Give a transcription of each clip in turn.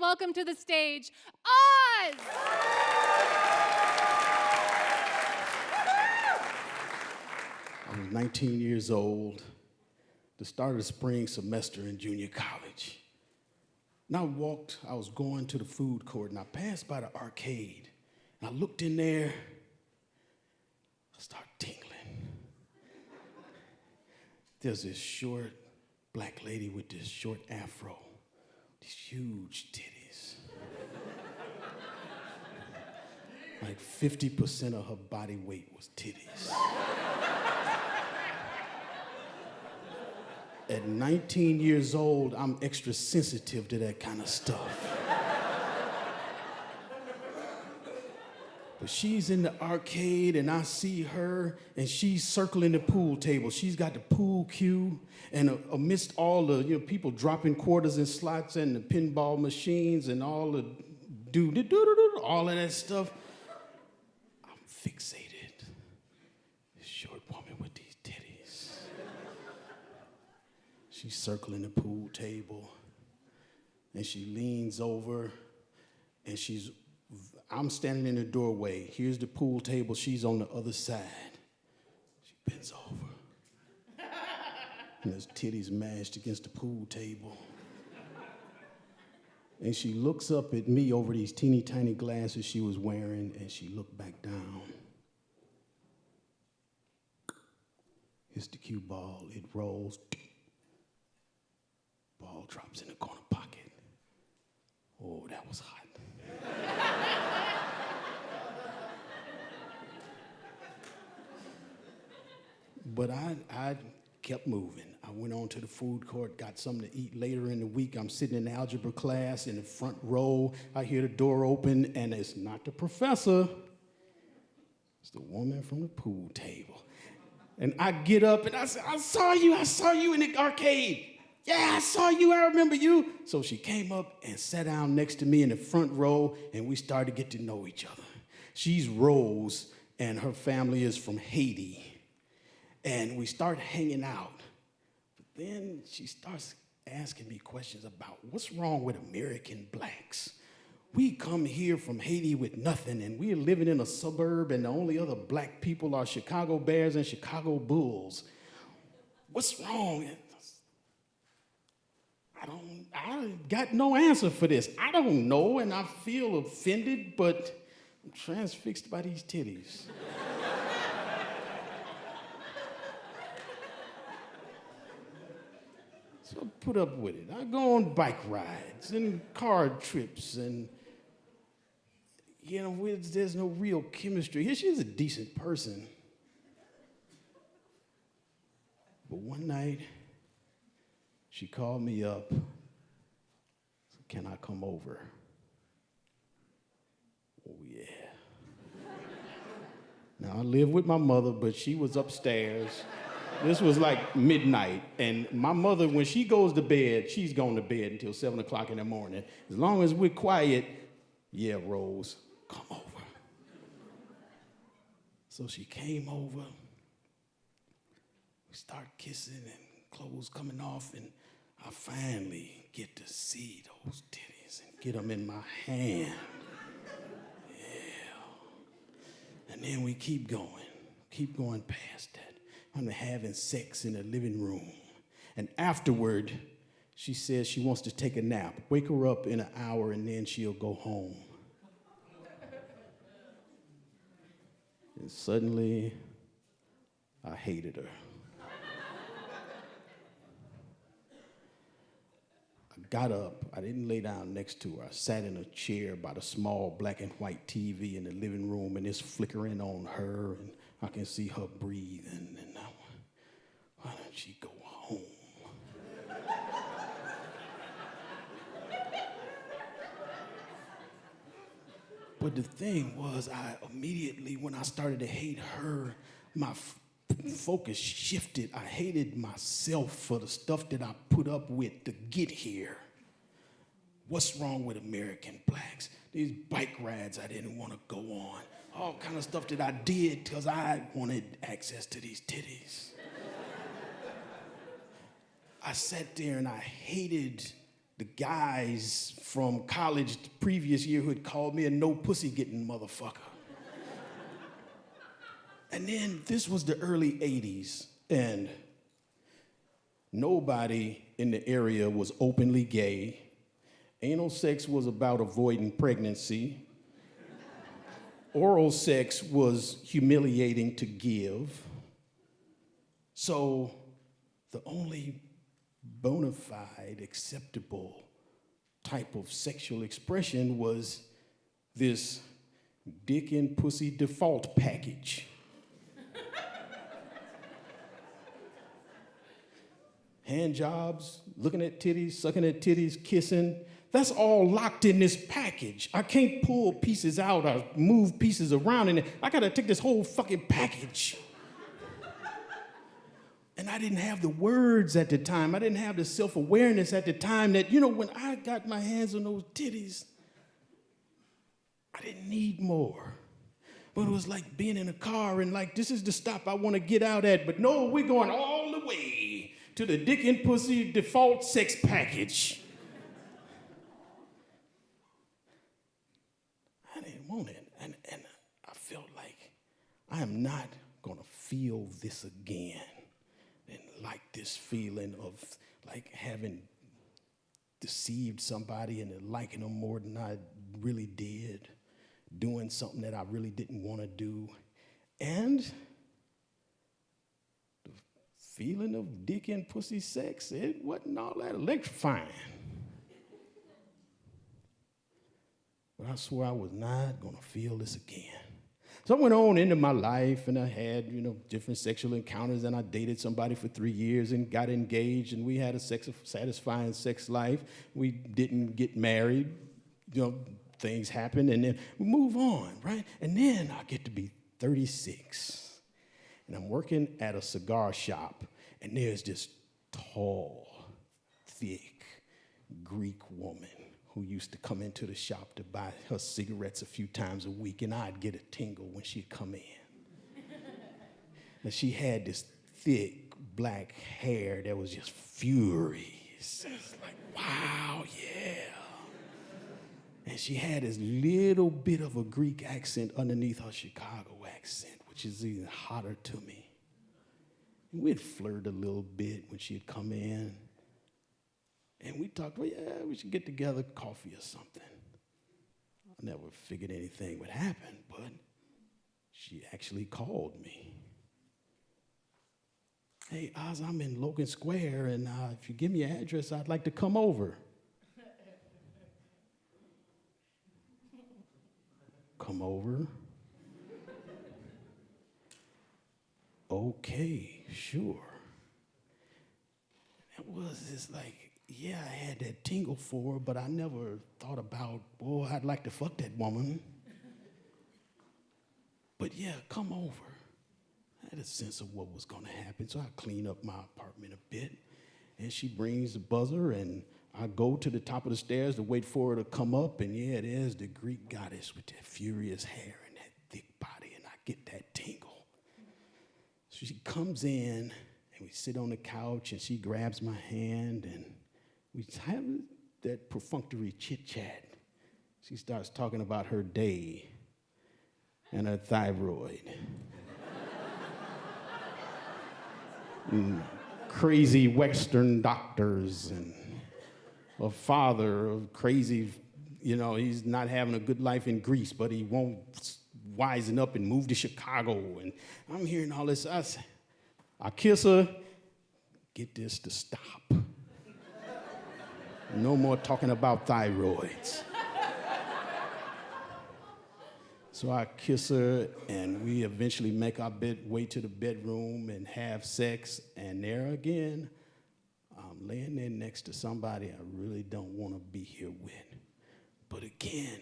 welcome to the stage, Oz! I was 19 years old, the start of the spring semester in junior college. And I was going to the food court, and I passed by the arcade. And I looked in there, I started tingling. There's this short black lady with this short afro, these huge titties. Like 50% of her body weight was titties. At 19 years old, I'm extra sensitive to that kind of stuff. But she's in the arcade, and I see her, and she's circling the pool table. She's got the pool cue, and amidst all the people dropping quarters and slots and the pinball machines and all the all of that stuff, I'm fixated. This short woman with these titties. She's circling the pool table, and she leans over, and I'm standing in the doorway. Here's the pool table. She's on the other side. She bends over, and there's titties mashed against the pool table. And she looks up at me over these teeny tiny glasses she was wearing, and she looked back down. Hits the cue ball. It rolls. Ball drops in the corner pocket. Oh, that was hot. But I kept moving. I went on to the food court, got something to eat later in the week. I'm sitting in algebra class in the front row. I hear the door open, and it's not the professor. It's the woman from the pool table. And I get up, and I say, I saw you in the arcade. Yeah, I saw you, I remember you. So she came up and sat down next to me in the front row, and we started to get to know each other. She's Rose, and her family is from Haiti. And we start hanging out. But then she starts asking me questions about what's wrong with American blacks. We come here from Haiti with nothing, and we're living in a suburb, and the only other black people are Chicago Bears and Chicago Bulls. What's wrong? I got no answer for this. I don't know, and I feel offended, but I'm transfixed by these titties. So I put up with it. I go on bike rides and car trips, and there's no real chemistry. Here, she's a decent person. But one night, she called me up. Said, "Can I come over?" Oh, yeah. Now, I live with my mother, but she was upstairs. This was like midnight, and my mother, when she goes to bed, she's going to bed until 7 o'clock in the morning. As long as we're quiet, yeah, Rose, come over. So she came over. We start kissing and clothes coming off, and I finally get to see those titties and get them in my hand. Yeah. And then we keep going past that. I'm having sex in the living room. And afterward, she says she wants to take a nap. Wake her up in an hour, and then she'll go home. And suddenly, I hated her. I got up. I didn't lay down next to her. I sat in a chair by the small black and white TV in the living room, and it's flickering on her, and I can see her breathing. And I went, why don't she go home? But the thing was, I immediately, when I started to hate her, my focus shifted. I hated myself for the stuff that I put up with to get here. What's wrong with American blacks? These bike rides I didn't want to go on. All kind of stuff that I did because I wanted access to these titties. I sat there and I hated the guys from college the previous year who had called me a no pussy getting motherfucker. And then this was the early 80s, and nobody in the area was openly gay. Anal sex was about avoiding pregnancy. Oral sex was humiliating to give. So the only bona fide, acceptable type of sexual expression was this dick and pussy default package. Hand jobs, looking at titties, sucking at titties, kissing. That's all locked in this package. I can't pull pieces out or move pieces around in it. I gotta take this whole fucking package. And I didn't have the words at the time. I didn't have the self-awareness at the time that, when I got my hands on those titties, I didn't need more. But it was like being in a car and like, this is the stop I want to get out at. But no, we're going all the way to the dick and pussy default sex package. I didn't want it. And I felt like I am not going to feel this again. And like this feeling of like having deceived somebody and liking them more than I really did, doing something that I really didn't want to do, and the feeling of dick and pussy sex, it wasn't all that electrifying. But I swore I was not going to feel this again. So I went on into my life, and I had, different sexual encounters, and I dated somebody for 3 years and got engaged, and we had a satisfying sex life. We didn't get married. Things happen, and then we move on, right? And then I get to be 36, and I'm working at a cigar shop, and there's this tall, thick Greek woman who used to come into the shop to buy her cigarettes a few times a week, and I'd get a tingle when she'd come in. And she had this thick black hair that was just furious. It's like, wow, yeah. And she had this little bit of a Greek accent underneath her Chicago accent, which is even hotter to me. And we'd flirt a little bit when she'd come in. And we talked, well, yeah, we should get together, coffee or something. I never figured anything would happen, but she actually called me. Hey, Oz, I'm in Logan Square, and if you give me your address, I'd like to come over. Come over. Okay, sure. It was just like, yeah, I had that tingle for her, but I never thought about, boy, I'd like to fuck that woman. But yeah, come over. I had a sense of what was going to happen, so I cleaned up my apartment a bit, and she brings the buzzer, and I go to the top of the stairs to wait for her to come up, and yeah, there's the Greek goddess with that furious hair and that thick body, and I get that tingle. So she comes in, and we sit on the couch, and she grabs my hand, and we have that perfunctory chit-chat. She starts talking about her day and her thyroid. And crazy Western doctors, and a father of crazy, he's not having a good life in Greece, but he won't wisen up and move to Chicago. And I'm hearing all this. I kiss her, get this to stop. No more talking about thyroids. So I kiss her, and we eventually make our way to the bedroom and have sex. And there again, I'm laying there next to somebody I really don't want to be here with. But again,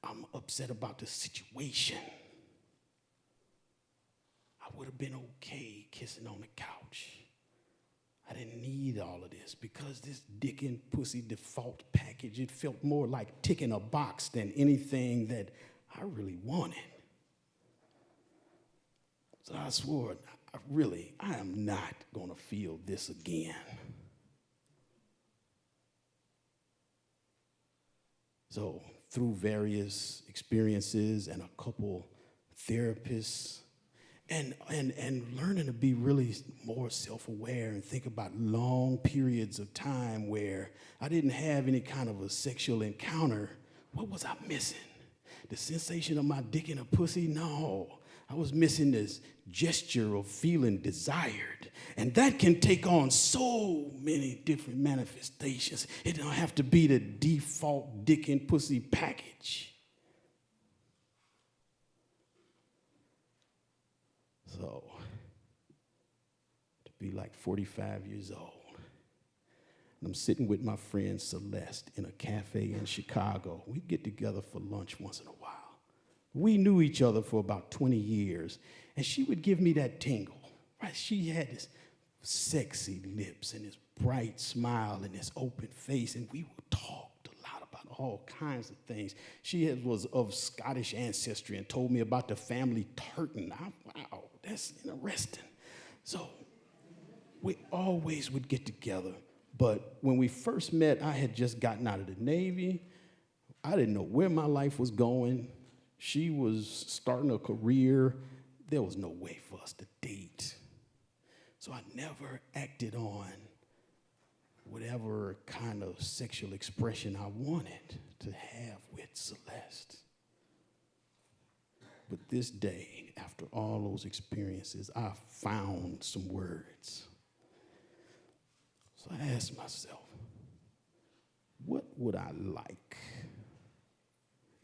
I'm upset about the situation. I would have been okay kissing on the couch. I didn't need all of this because this dick and pussy default package, it felt more like ticking a box than anything that I really wanted. So I swore, I am not going to feel this again. So through various experiences and a couple therapists, and learning to be really more self-aware and think about long periods of time where I didn't have any kind of a sexual encounter, what was I missing? The sensation of my dick in a pussy? No. I was missing this gesture of feeling desired. And that can take on so many different manifestations. It don't have to be the default dick and pussy package. So, to be like 45 years old, and I'm sitting with my friend Celeste in a cafe in Chicago. We get together for lunch once in a while. We knew each other for about 20 years, and she would give me that tingle, right? She had this sexy lips and this bright smile and this open face, and we talked a lot about all kinds of things. She was of Scottish ancestry and told me about the family tartan. Wow, that's interesting. So we always would get together, but when we first met, I had just gotten out of the Navy. I didn't know where my life was going. She was starting a career. There was no way for us to date. So I never acted on whatever kind of sexual expression I wanted to have with Celeste. But this day, after all those experiences, I found some words. So I asked myself, what would I like?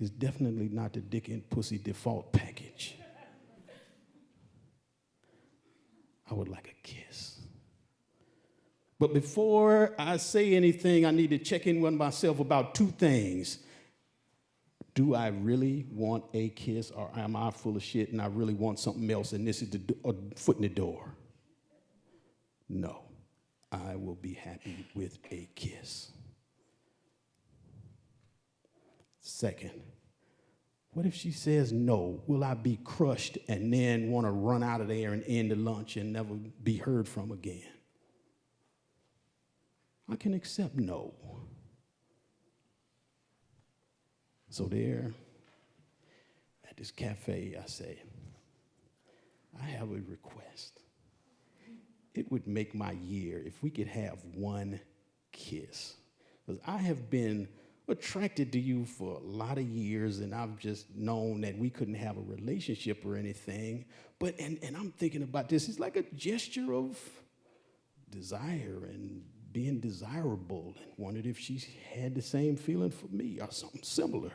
It's definitely not the dick and pussy default package. I would like a kiss. But before I say anything, I need to check in with myself about two things. Do I really want a kiss, or am I full of shit and I really want something else and this is a foot in the door? No, I will be happy with a kiss. Second, what if she says no? Will I be crushed and then want to run out of there and end the lunch and never be heard from again? I can accept no. So there, at this cafe, I say, I have a request. It would make my year if we could have one kiss. Because I have been attracted to you for a lot of years, and I've just known that we couldn't have a relationship or anything. But, and I'm thinking about this, it's like a gesture of desire and being desirable, and wondered if she had the same feeling for me or something similar.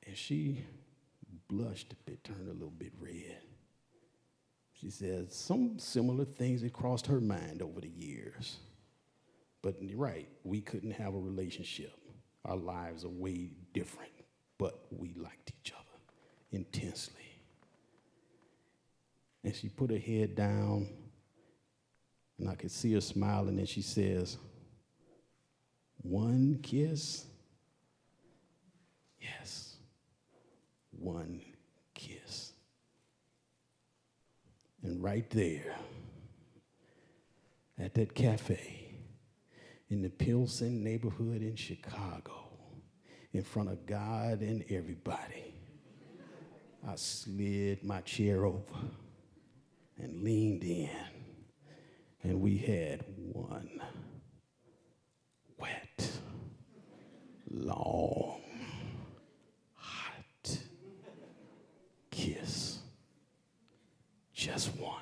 And she blushed a bit, turned a little bit red. She said some similar things had crossed her mind over the years. But you're right, we couldn't have a relationship. Our lives are way different, but we liked each other intensely. And she put her head down, and I could see her smile, and then she says, one kiss? Yes, one kiss. And right there, at that cafe, in the Pilsen neighborhood in Chicago, in front of God and everybody, I slid my chair over and leaned in, and we had one wet, long, hot kiss. Just one.